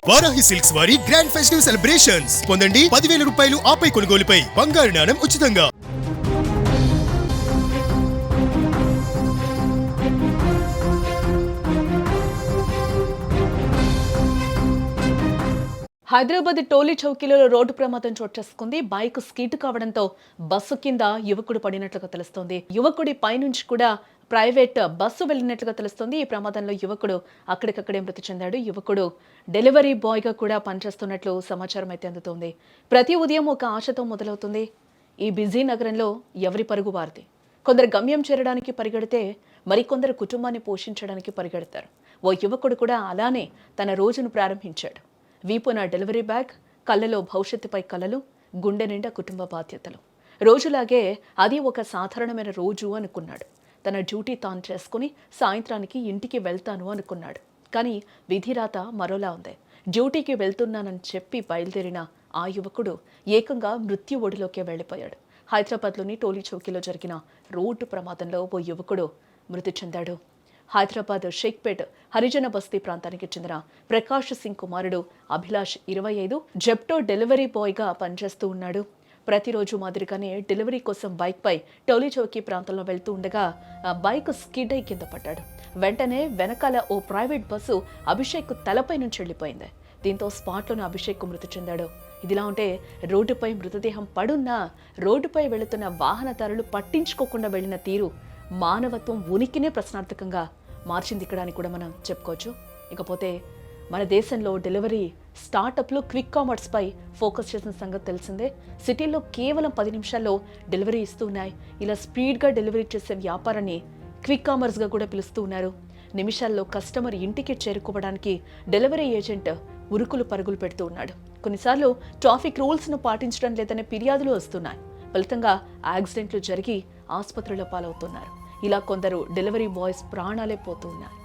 Varahi silks వారి grand festive celebrations పొందండి 10,000 రూపాయలు ఆపై కొనుగోలుపై బంగారు నాణెం ఉచితంగా. హైదరాబాద్ టోలీ చౌకీలో రోడ్డు ప్రమాదం చోటు చేసుకుంది. బైక్ స్కీట్ కావడంతో బస్సు కింద యువకుడు పడినట్లుగా తెలుస్తోంది. యువకుడి పైనుంచి కూడా ప్రైవేట్ బస్సు వెళ్లినట్లుగా తెలుస్తోంది. ఈ ప్రమాదంలో యువకుడు అక్కడికక్కడే మృతి చెందాడు. యువకుడు డెలివరీ బాయ్గా కూడా పనిచేస్తున్నట్లు సమాచారం అయితే అందుతోంది. ప్రతి ఉదయం ఒక ఆశతో మొదలవుతుంది ఈ బిజీ నగరంలో ఎవరి పరుగు వారిది. కొందరు గమ్యం చేరడానికి పరిగెడితే మరికొందరు కుటుంబాన్ని పోషించడానికి పరిగెడతారు. ఓ యువకుడు కూడా అలానే తన రోజును ప్రారంభించాడు. వీపున డెలివరీ బ్యాగ్, కళ్ళలో భవిష్యత్తుపై కలలు, గుండె నిండా కుటుంబ బాధ్యతలు. రోజులాగే అది ఒక సాధారణమైన రోజు అనుకున్నాడు. తన డ్యూటీ తాను చేసుకుని సాయంత్రానికి ఇంటికి వెళ్తాను అనుకున్నాడు. కానీ విధిరాత మరోలా ఉంది. డ్యూటీకి వెళ్తున్నానని చెప్పి బయలుదేరిన ఆ యువకుడు ఏకంగా మృత్యు ఒడిలోకే వెళ్ళిపోయాడు. హైదరాబాద్లోని టోలీ చౌకీలో జరిగిన రోడ్డు ప్రమాదంలో ఓ యువకుడు మృతి చెందాడు. హైదరాబాద్ షేక్పేట్ హరిజన బస్తీ ప్రాంతానికి చెందిన ప్రకాష్ సింగ్ కుమారుడు అభిలాష్ 25 జెప్టో డెలివరీ బాయ్గా పనిచేస్తూ ఉన్నాడు. ప్రతిరోజు మాదిరిగానే డెలివరీ కోసం బైక్పై టోలీ చౌకీ ప్రాంతంలో వెళ్తూ ఉండగా బైక్ స్కిడ్ అయి కింద పడ్డాడు. వెంటనే వెనకాల ఓ ప్రైవేట్ బస్సు అభిషేక్ తలపై నుంచి వెళ్ళిపోయింది. దీంతో స్పాట్లోనే అభిషేక్ మృతి చెందాడు. ఇదిలా ఉంటే రోడ్డుపై మృతదేహం పడున్నా రోడ్డుపై వెళుతున్న వాహనదారులు పట్టించుకోకుండా వెళ్లిన తీరు మానవత్వం ఉనికినే ప్రశ్నార్థకంగా మార్చింది ఇక్కడ అని కూడా మనం చెప్పుకోవచ్చు. ఇకపోతే మన దేశంలో డెలివరీ స్టార్టప్లు క్విక్ కామర్స్ పై ఫోకస్ చేసిన సంగతి తెలిసిందే. సిటీల్లో కేవలం 10 నిమిషాల్లో డెలివరీ ఇస్తూ ఉన్నాయి. ఇలా స్పీడ్గా డెలివరీ చేసే వ్యాపారాన్ని క్విక్ కామర్స్గా కూడా పిలుస్తూ ఉన్నారు. నిమిషాల్లో కస్టమర్ ఇంటికి చేరుకోవడానికి డెలివరీ ఏజెంట్ ఉరుకులు పరుగులు పెడుతూ ఉన్నాడు. కొన్నిసార్లు ట్రాఫిక్ రూల్స్ను పాటించడం లేదనే ఫిర్యాదులు వస్తున్నాయి. ఫలితంగా యాక్సిడెంట్లు జరిగి ఆసుపత్రిలో పాలవుతున్నారు. ఇలా కొందరు డెలివరీ బాయ్స్ ప్రాణాలే పోతూ ఉన్నారు.